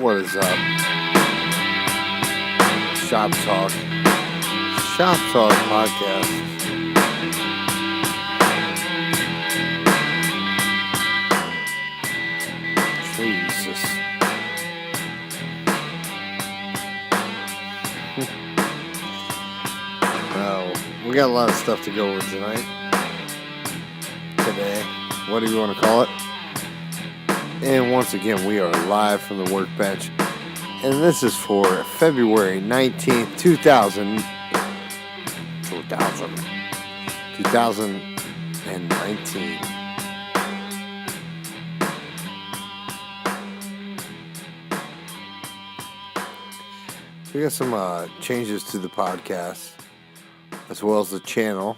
What is up? Shop Talk. Shop Talk podcast. Jesus. Oh, we got a lot of stuff to go over tonight. Today. What do you want to call it? And once again, we are live from the workbench. And this is for February 19th, 2019. We got some changes to the podcast, as well as the channel.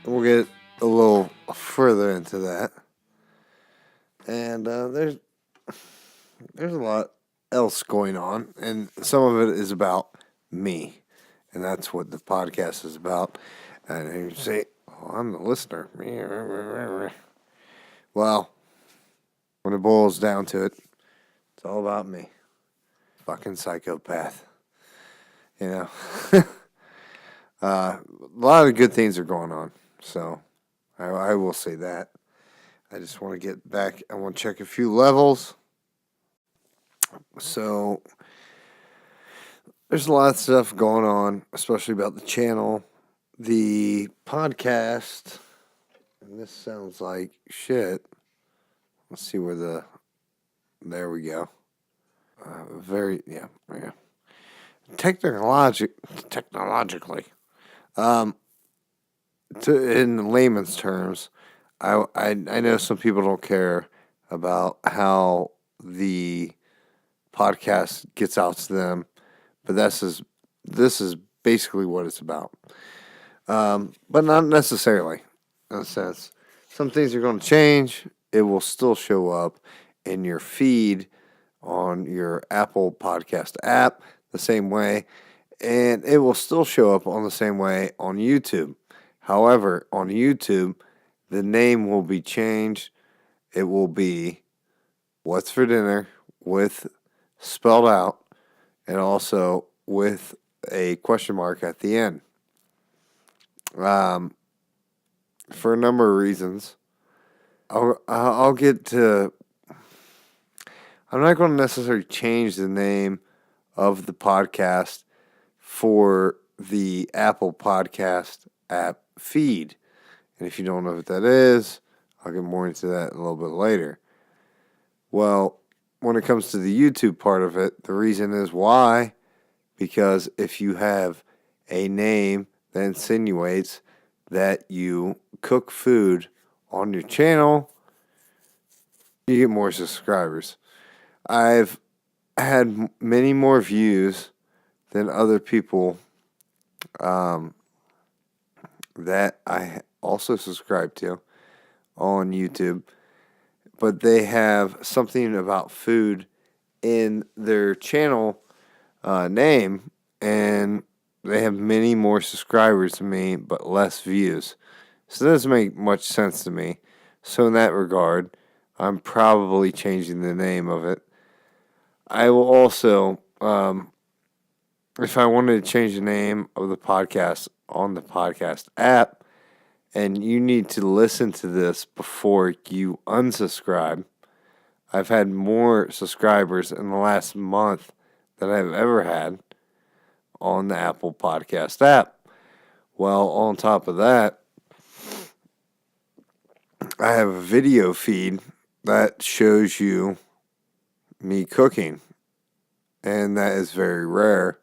And we'll get a little further into that. And there's a lot else going on, and some of it is about me, and that's what the podcast is about. And you say, "Oh, I'm the listener." Well, when it boils down to it, it's all about me. Fucking psychopath, you know. A lot of good things are going on, so I will say that. I just want to get back. I want to check a few levels. So, there's a lot of stuff going on, especially about the channel, the podcast, and this sounds like shit. Let's see where there we go. Technologically. In layman's terms, I know some people don't care about how the podcast gets out to them, but this is basically what it's about. But not necessarily, in a sense. Some things are going to change. It will still show up in your feed on your Apple Podcast app the same way, and it will still show up on the same way on YouTube. However, on YouTube, the name will be changed. It will be What's for Dinner with spelled out, and also with a question mark at the end. For a number of reasons, I'll get to. I'm not going to necessarily change the name of the podcast for the Apple Podcast app feed. And if you don't know what that is, I'll get more into that a little bit later. Well, when it comes to the YouTube part of it, the reason is why. Because if you have a name that insinuates that you cook food on your channel, you get more subscribers. I've had many more views than other people that I also subscribe to on YouTube, but they have something about food in their channel name, and they have many more subscribers than me, but less views. So that doesn't make much sense to me. So in that regard, I'm probably changing the name of it. I will also, if I wanted to change the name of the podcast on the podcast app, and you need to listen to this before you unsubscribe, I've had more subscribers in the last month than I've ever had on the Apple Podcast app. Well, on top of that, I have a video feed that shows you me cooking, and that is very rare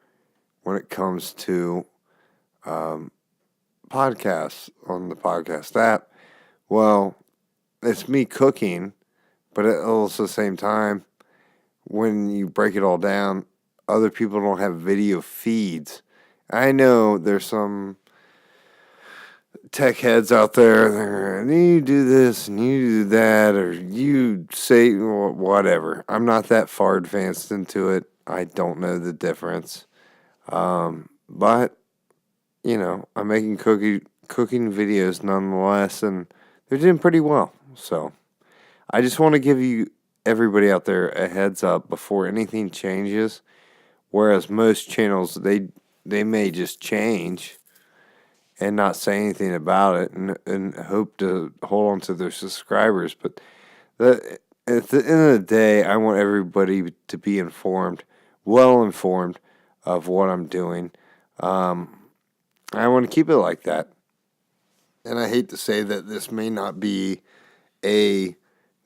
when it comes to podcasts on the podcast app. Well, it's me cooking, but at also the same time, when you break it all down, other people don't have video feeds. I know there's some tech heads out there, and you do this and you do that, or you say whatever. I'm not that far advanced into it. I don't know the difference. But, you know, I'm making cooking videos nonetheless, and they're doing pretty well. So, I just want to give you everybody out there a heads up before anything changes. Whereas most channels, they may just change and not say anything about it and hope to hold on to their subscribers. But at the end of the day, I want everybody to be informed, well informed of what I'm doing. I want to keep it like that. And I hate to say that this may not be a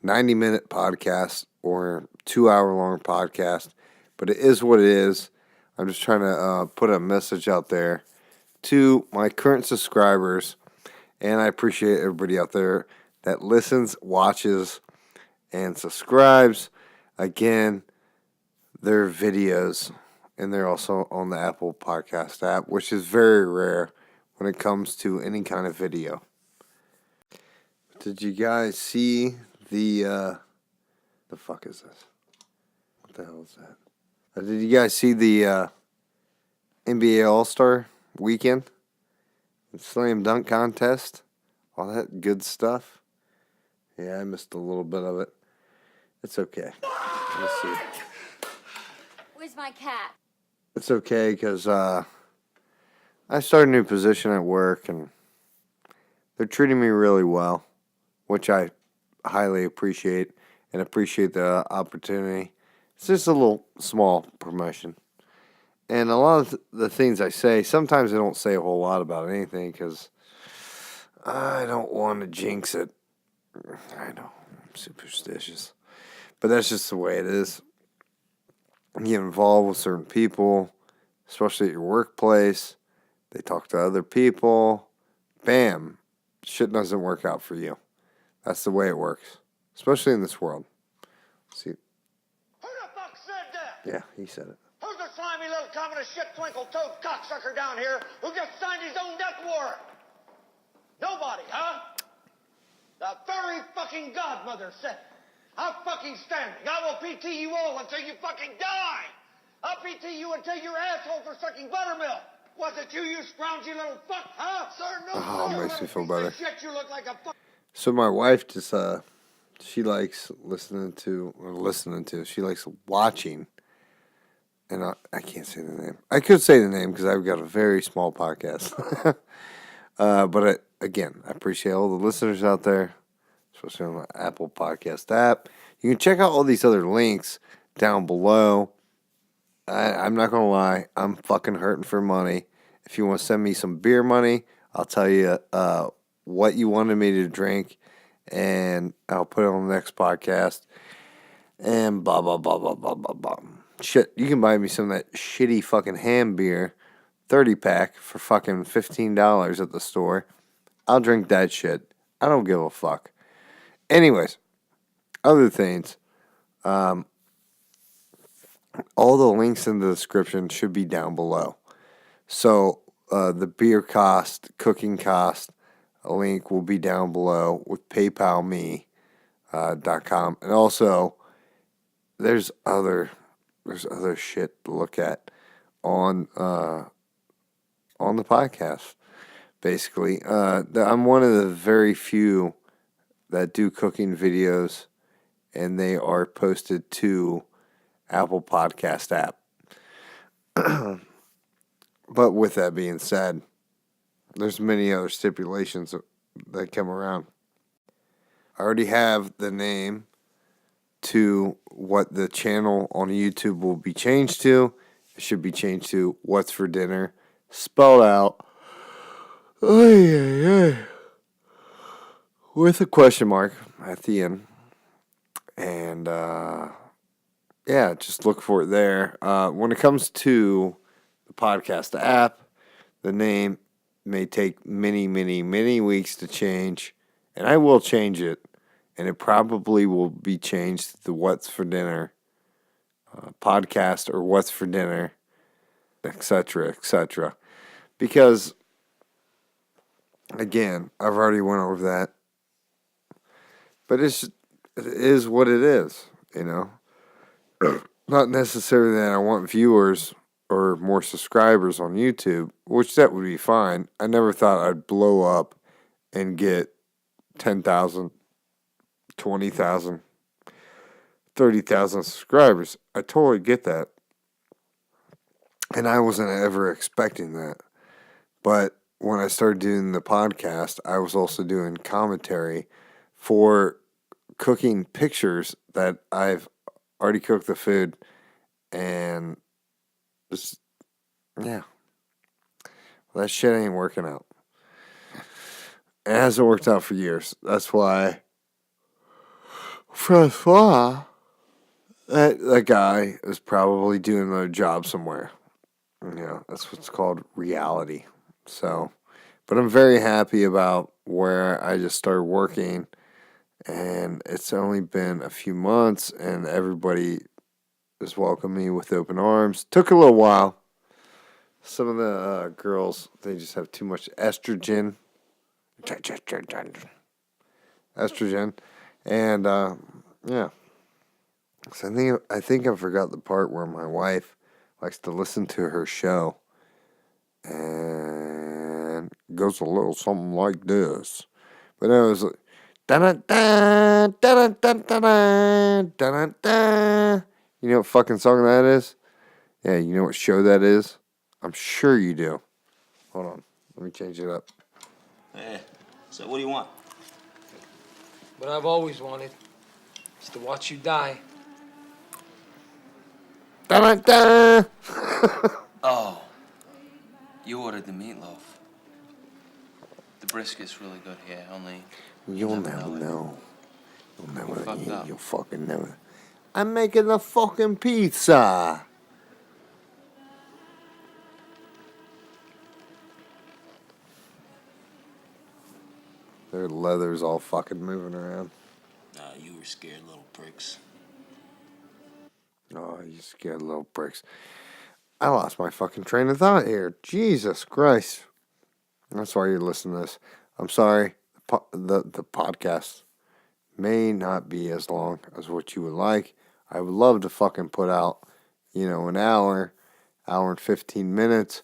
90-minute podcast or 2-hour long podcast, but it is what it is. I'm just trying to put a message out there to my current subscribers, and I appreciate everybody out there that listens, watches, and subscribes. Again, they're videos, and they're also on the Apple Podcast app, which is very rare when it comes to any kind of video. Did you guys see the fuck is this? What the hell is that? Did you guys see the NBA All-Star weekend? The slam dunk contest? All that good stuff? Yeah, I missed a little bit of it. It's okay. Let's see. Where's my cat? It's okay because I started a new position at work and they're treating me really well, which I highly appreciate and appreciate the opportunity. It's just a little small promotion. And a lot of the things I say, sometimes I don't say a whole lot about anything because I don't want to jinx it. I know, I'm superstitious. But that's just the way it is. You get involved with certain people, especially at your workplace. They talk to other people. Bam. Shit doesn't work out for you. That's the way it works. Especially in this world. See. Who the fuck said that? Yeah, he said it. Who's the slimy little communist shit twinkle-toed cocksucker down here who just signed his own death warrant? Nobody, huh? The very fucking godmother said it. I'm fucking standing. I will PT you all until you fucking die. I'll PT you until your asshole for sucking buttermilk. Was it you scroungy little fuck, huh? Sir, no, Oh, sir. makes me feel better. Shit, you look like a fuck. So my wife just, she likes she likes watching, and I can't say the name. I could say the name because I've got a very small podcast. But again, I appreciate all the listeners out there, especially on the Apple Podcast app. You can check out all these other links down below. I'm not going to lie. I'm fucking hurting for money. If you want to send me some beer money, I'll tell you what you wanted me to drink, and I'll put it on the next podcast. And blah, blah, blah, blah, blah, blah, blah. Shit, you can buy me some of that shitty fucking ham beer, 30-pack, for fucking $15 at the store. I'll drink that shit. I don't give a fuck. Anyways, other things. All the links in the description should be down below. So the beer cost, cooking cost, a link will be down below with PayPalMe.com. And also, there's other shit to look at on the podcast. Basically, I'm one of the very few that do cooking videos, and they are posted to Apple Podcast app. But with that being said, there's many other stipulations that come around. I already have the name to what the channel on YouTube will be changed to. It should be changed to What's for Dinner, spelled out with a question mark at the end. And yeah, just look for it there. When it comes to the podcast app, the name may take many, many, many weeks to change, and I will change it, and it probably will be changed to the What's for Dinner podcast or What's for Dinner, etc., etc. Because, again, I've already went over that, but it is what it is, you know. Not necessarily that I want viewers or more subscribers on YouTube, which that would be fine. I never thought I'd blow up and get 10,000, 20,000, 30,000 subscribers. I totally get that. And I wasn't ever expecting that. But when I started doing the podcast, I was also doing commentary for cooking pictures that I've already cooked the food. And just, yeah. That shit ain't working out. It hasn't worked out for years. That's why Francois, that guy is probably doing another job somewhere. That's what's called reality. So, but I'm very happy about where I just started working, and it's only been a few months, and everybody has welcomed me with open arms. Took a little while. Some of the girls, they just have too much estrogen. And yeah. So I think I forgot the part where my wife likes to listen to her show, and goes a little something like this. But it was like, da-da-da, da-da-da-da-da, da-da-da. You know what fucking song that is? Yeah, you know what show that is? I'm sure you do. Hold on, let me change it up. Hey, so what do you want? What I've always wanted is to watch you die. Da-da-da. Oh, you ordered the meatloaf. The brisket's really good here, only... You'll never know. You'll never fucked eat. up. You'll fucking never. I'm making the fucking pizza. Their leather's all fucking moving around. Nah, you were scared little pricks. Oh, you scared little pricks. I lost my fucking train of thought here. Jesus Christ. That's why you're listening to this. I'm sorry. The podcast may not be as long as what you would like. I would love to fucking put out, an hour and 15 minutes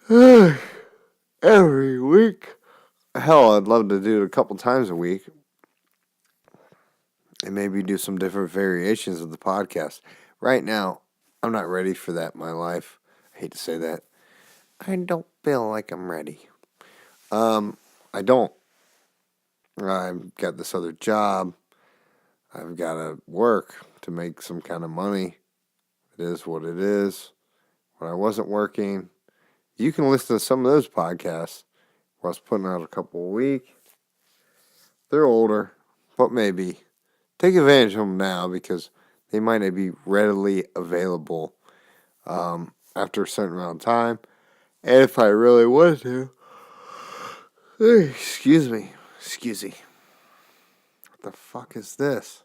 every week. Hell, I'd love to do it a couple times a week. And maybe do some different variations of the podcast. Right now, I'm not ready for that in my life. I hate to say that. I don't feel like I'm ready. I don't. I've got this other job. I've got to work to make some kind of money. It is what it is. When I wasn't working, you can listen to some of those podcasts where I was putting out a couple a week. They're older, but maybe. Take advantage of them now because they might not be readily available after a certain amount of time. And if I really wanted to, excuse me. What the fuck is this?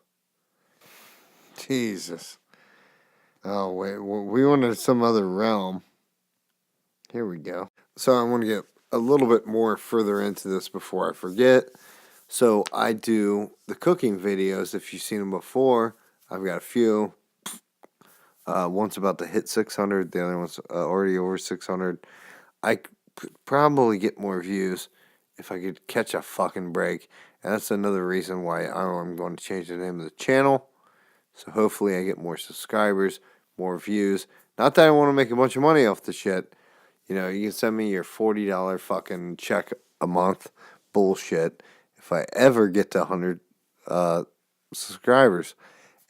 Jesus. Oh, wait, we wanted some other realm. Here we go. So I want to get a little bit more further into this before I forget. So I do the cooking videos. If you've seen them before, I've got a few. One's about to hit 600. The other one's already over 600. I could probably get more views if I could catch a fucking break. And that's another reason why I'm going to change the name of the channel. So hopefully I get more subscribers, more views. Not that I want to make a bunch of money off the shit. You can send me your $40 fucking check a month. Bullshit. If I ever get to 100 subscribers.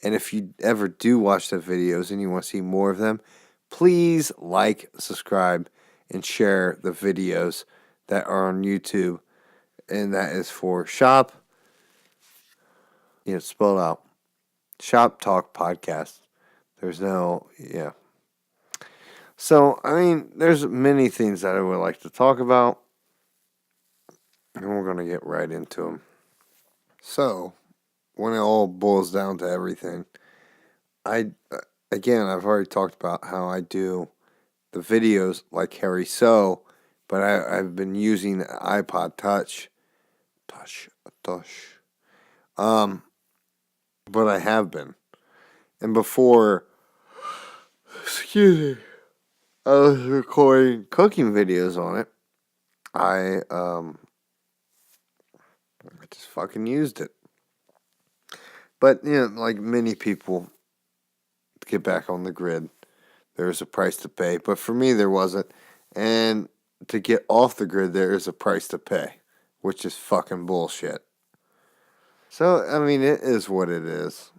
And if you ever do watch the videos and you want to see more of them, please like, subscribe, and share the videos that are on YouTube. And that is for Shop. It's spelled out. Shop Talk Podcast. There's no, yeah. So, there's many things that I would like to talk about. And we're going to get right into them. So, when it all boils down to everything, I've already talked about how I do the videos like Harry So, but I've been using the iPod Touch. But I have been. And before, excuse me, I was recording cooking videos on it. I just fucking used it. But, like many people, to get back on the grid, there is a price to pay. But for me, there wasn't. And to get off the grid, there is a price to pay, which is fucking bullshit. So, I mean, it is what it is.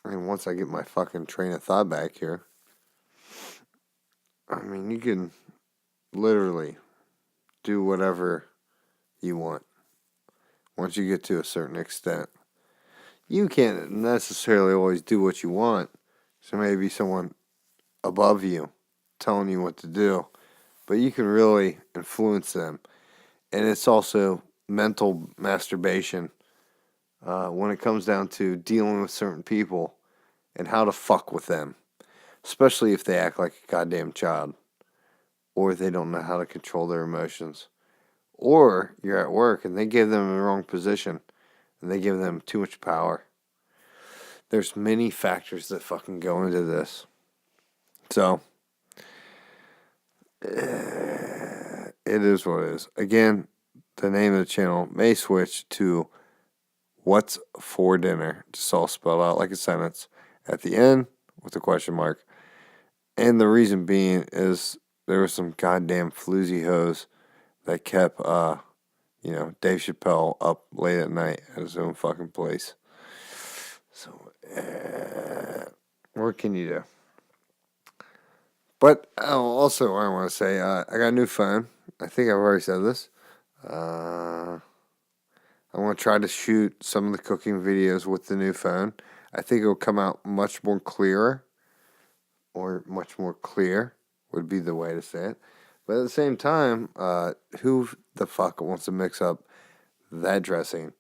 I mean, once I get my fucking train of thought back here, I mean, you can literally do whatever you want once you get to a certain extent. You can't necessarily always do what you want. So maybe someone above you telling you what to do, but you can really influence them. And it's also mental masturbation when it comes down to dealing with certain people and how to fuck with them, especially if they act like a goddamn child or they don't know how to control their emotions. Or you're at work and they give them the wrong position and they give them too much power. There's many factors that fucking go into this. So, it is what it is. Again, the name of the channel may switch to What's for Dinner, just all spelled out like a sentence at the end with a question mark. And the reason being is there was some goddamn floozy hoes that kept, Dave Chappelle up late at night at his own fucking place. So, what can you do? But also, I want to say, I got a new phone. I think I've already said this. I want to try to shoot some of the cooking videos with the new phone. I think it'll come out much more clearer, or much more clear would be the way to say it. But at the same time, who the fuck wants to mix up that dressing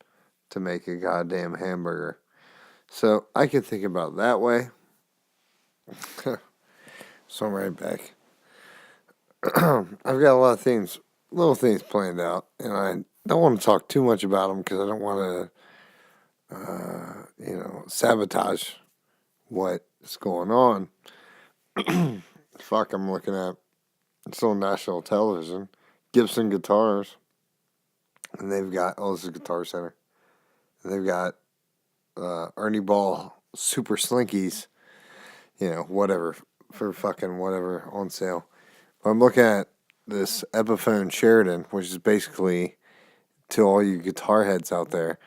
to make a goddamn hamburger? So I can think about it that way. So I'm right back. I've got a lot of things, little things planned out, and I don't want to talk too much about them because I don't want to, sabotage what is going on. Fuck, I'm looking at, it's on national television, Gibson Guitars, and they've got, this is Guitar Center, and they've got Ernie Ball Super Slinkies, whatever, for fucking whatever on sale. I'm looking at this Epiphone Sheridan, which is basically, to all you guitar heads out there,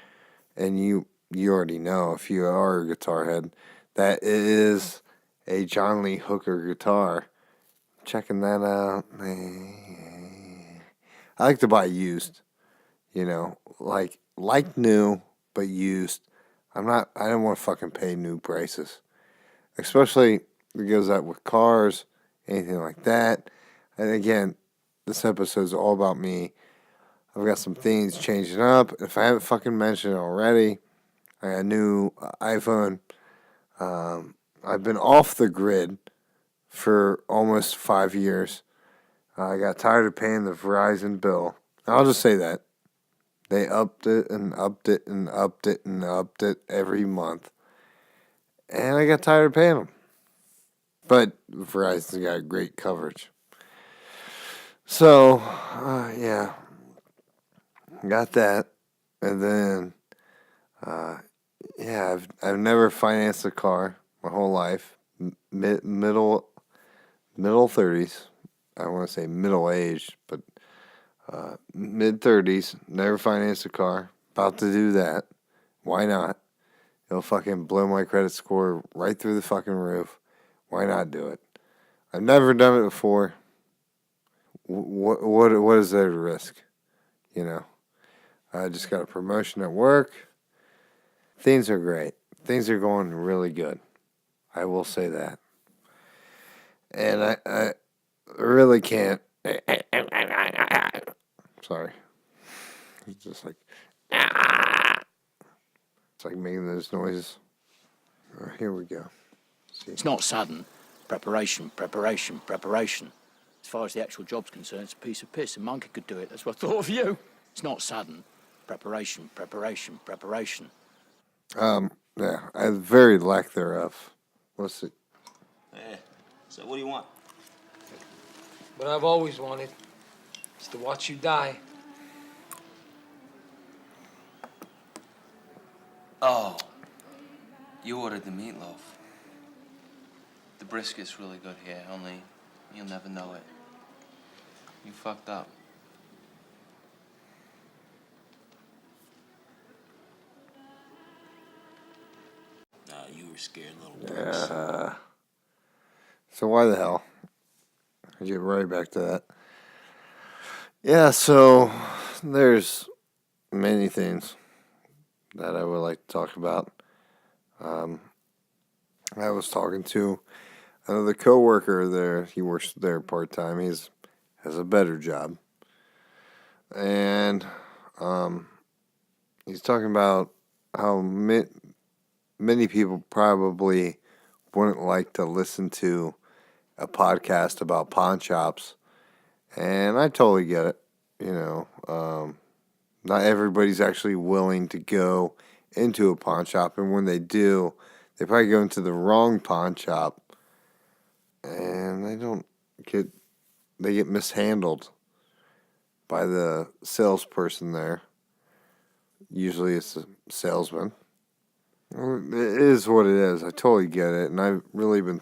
and you already know if you are a guitar head, that it is a John Lee Hooker guitar. Checking that out. I like to buy used, like new, but used. I don't want to fucking pay new prices. Especially if it goes out with cars, anything like that. And again, this episode is all about me. I've got some things changing up. If I haven't fucking mentioned it already, I got a new iPhone. I've been off the grid for almost 5 years. I got tired of paying the Verizon bill. I'll just say that. They upped it and upped it and upped it and upped it every month. And I got tired of paying them. But Verizon's got great coverage. So, yeah. Got that. And then, I've never financed a car my whole life. Middle 30s. I don't want to say middle aged, but mid 30s. Never financed a car. About to do that. Why not? It'll fucking blow my credit score right through the fucking roof. Why not do it? I've never done it before. What is there to risk? I just got a promotion at work. Things are great. Things are going really good. I will say that. And I really can't. Sorry. It's just like. It's like making those noises. Here we go. See. It's not sudden. Preparation. As far as the actual job's concerned, it's a piece of piss. A monkey could do it. That's what I thought of you. It's not sudden. Preparation. Yeah, I very lack thereof. Let's see. Hey, so what do you want? What I've always wanted is to watch you die. Oh, You ordered the meatloaf. The brisket's really good here, only you'll never know it. You fucked up. You were scared little pricks. So why the hell? I'll get right back to that. Yeah, so there's many things that I would like to talk about. I was talking to another coworker there. He works there part-time. Has a better job. And he's talking about how many people probably wouldn't like to listen to a podcast about pawn shops. And I totally get it. Not everybody's actually willing to go into a pawn shop. And when they do, they probably go into the wrong pawn shop. And they get mishandled by the salesperson there. Usually it's a salesman. It is what it is. I totally get it. And I've really been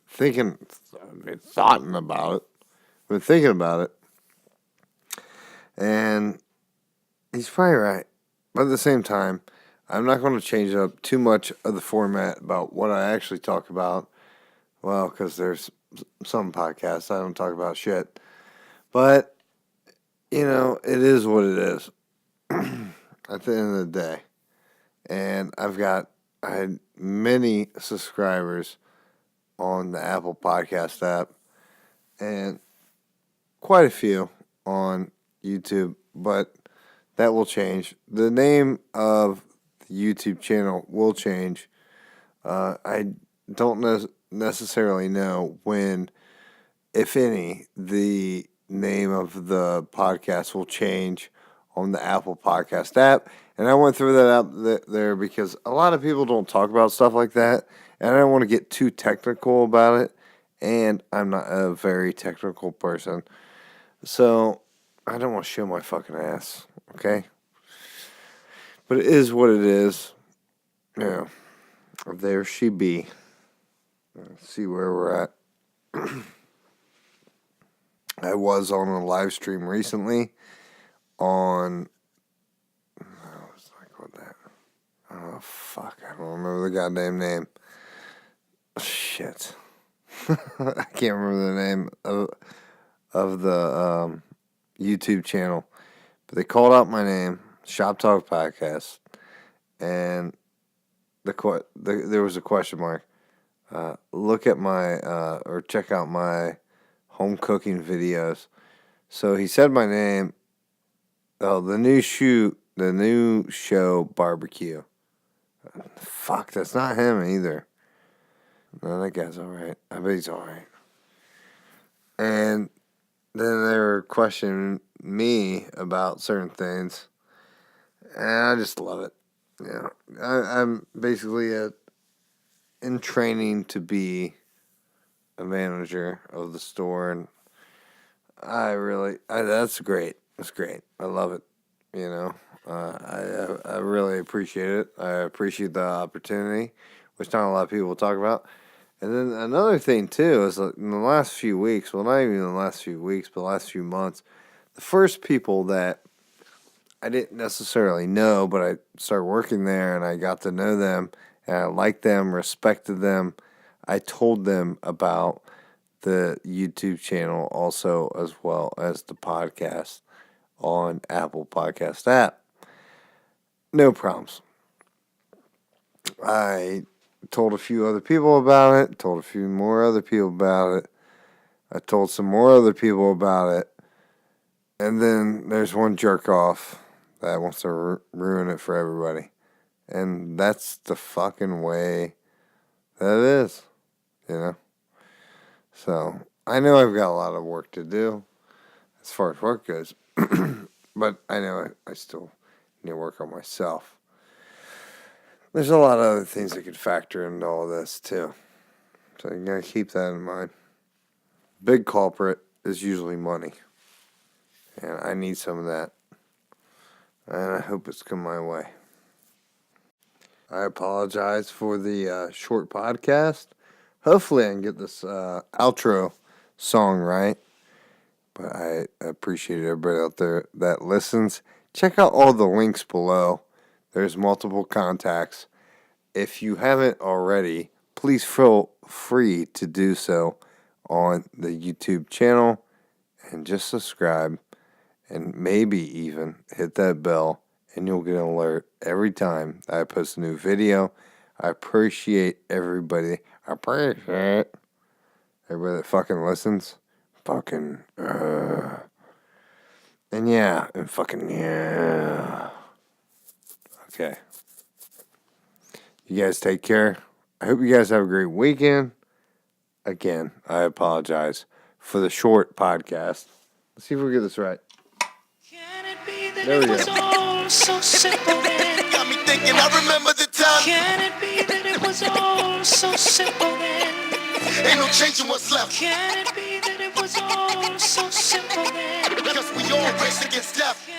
thinking about it. Been thinking about it. And he's probably right. But at the same time, I'm not going to change up too much of the format about what I actually talk about. Well, because there's some podcasts I don't talk about shit. But, it is what it is at the end of the day. And I had many subscribers on the Apple Podcast app and quite a few on YouTube, but that will change. The name of the YouTube channel will change. I don't necessarily know when, if any, the name of the podcast will change on the Apple Podcast app. And I went through that out there because a lot of people don't talk about stuff like that. And I don't want to get too technical about it. And I'm not a very technical person. So I don't want to show my fucking ass. Okay? But it is what it is. There she be. Let's see where we're at. I was on a live stream recently on... Oh, fuck. I don't remember the goddamn name. Shit. I can't remember the name of the YouTube channel. But they called out my name, Shop Talk Podcast, and there was a question mark. Look at or check out my home cooking videos. So he said my name. Oh, the new show, Barbecue. Fuck, that's not him either. No, that guy's alright. I bet he's alright. And then they were questioning me about certain things. And I just love it. I'm basically in training to be a manager of the store. And that's great. That's great. I love it. I really appreciate it. I appreciate the opportunity, which not a lot of people will talk about. And then another thing, too, is in the last few weeks, well, not even in the last few weeks, but the last few months, the first people that I didn't necessarily know, but I started working there and I got to know them and I liked them, respected them. I told them about the YouTube channel also, as well as the podcast on Apple Podcast app. No problems. I told a few other people about it, told a few more other people about it. I told some more other people about it. And then there's one jerk off that wants to ruin it for everybody. And that's the fucking way that it is, So, I know I've got a lot of work to do as far as work goes. But I know I still need to work on myself. There's a lot of other things that could factor into all this, too. So you gotta keep that in mind. Big culprit is usually money. And I need some of that. And I hope it's come my way. I apologize for the short podcast. Hopefully, I can get this outro song right. But I appreciate everybody out there that listens. Check out all the links below. There's multiple contacts. If you haven't already, please feel free to do so on the YouTube channel and just subscribe and maybe even hit that bell and you'll get an alert every time I post a new video. I appreciate everybody. I appreciate everybody that fucking listens. Fucking, and yeah, and fucking, yeah. Okay. You guys take care. I hope you guys have a great weekend. Again, I apologize for the short podcast. Let's see if we get this right. There we go. So simple then. Got me thinking, I remember the time. Can it be that it was all so simple then? Ain't no changing what's left. Can it be that it was all so simple then? Because we all race against death.